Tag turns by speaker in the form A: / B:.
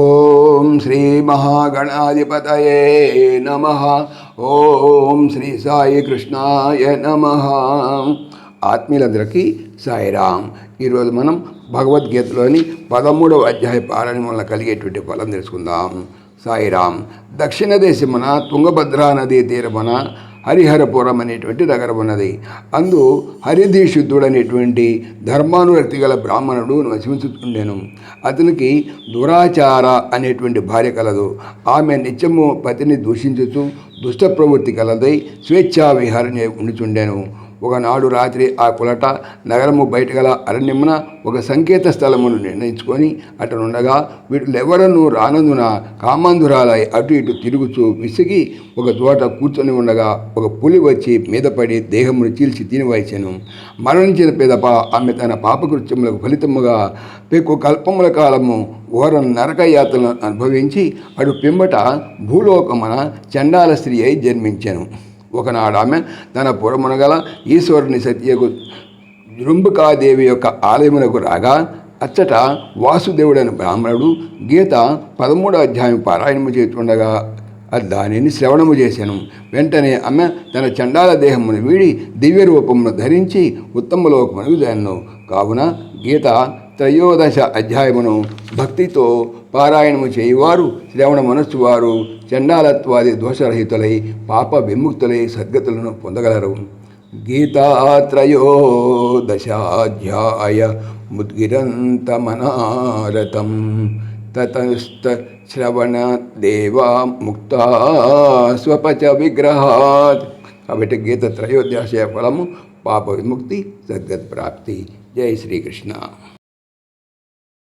A: ఓం శ్రీ మహాగణాధిపతయే నమః. ఓం శ్రీ సాయి కృష్ణాయ నమః. ఆత్మీయులందరికీ సాయిరామ్. ఈరోజు మనం భగవద్గీతలోని 13వ అధ్యాయ పారాయణం వల్ల కలిగేటువంటి ఫలం తెలుసుకుందాం. సాయిరామ్. దక్షిణ దేశమున తుంగభద్రా నదీ తీరమున హరిహరపురం అనేటువంటి నగరం ఉన్నది. అందు హరిదీశుద్ధుడు అనేటువంటి ధర్మానురక్తి గల బ్రాహ్మణుడు నివసించుతుండెను. అతనికి దురాచార అనేటువంటి భార్య కలదు. ఆమె నిత్యము పతిని దూషించుతూ దుష్ట ప్రవృత్తి కలదై స్వేచ్ఛా విహారణ ఉండుచుండెను. ఒకనాడు రాత్రి ఆ కులట నగరము బయట గల అరణ్యమున ఒక సంకేత స్థలమును నిర్ణయించుకొని అటనుండగా వీటిలెవరనూ రానందున కామాంధురాలై అటు ఇటు తిరుగుచూ విసిగి ఒక చోట కూర్చొని ఉండగా ఒక పులి వచ్చి మీద పడి దేహమును చీల్చి తినివైచెను. మరణించిన పిదప ఆమె తన పాపకృత్యములకు ఫలితముగా పెక్కు కల్పముల కాలము ఘోర నరకయాత్రలను అనుభవించి అటు పిమ్మట భూలోకమున చండాల స్త్రీ అయి జన్మించెను. ఒకనాడు ఆమె తన పురమున గల ఈశ్వరుని సత్యకు జృంబకాదేవి యొక్క ఆలయమునకు రాగా అచ్చట వాసుదేవుడైన బ్రాహ్మణుడు గీత 13వ అధ్యాయం పారాయణము చేస్తుండగా దానిని శ్రవణము చేశాను. వెంటనే ఆమె తన చండాల దేహమును వీడి దివ్య రూపమును ధరించి ఉత్తమలోకమునకు చేరను. కావున గీత 13వ అధ్యాయమును భక్తితో పారాయణము చేయువారు శ్రవణ మనస్సు వారు చండాలత్వాది దోషరహితులై పాప విముక్తులై సద్గతులను పొందగలరు. గీతా 13వ ముద్గిరంతమనారతం తతస్థ శ్రవణ దేవా ముక్తా స్వపచ విగ్రహాత్. కాబట్టి గీత 13వ అధ్యాయ ఫలము పాప విముక్తి, సద్గత్ ప్రాప్తి. జై శ్రీకృష్ణ.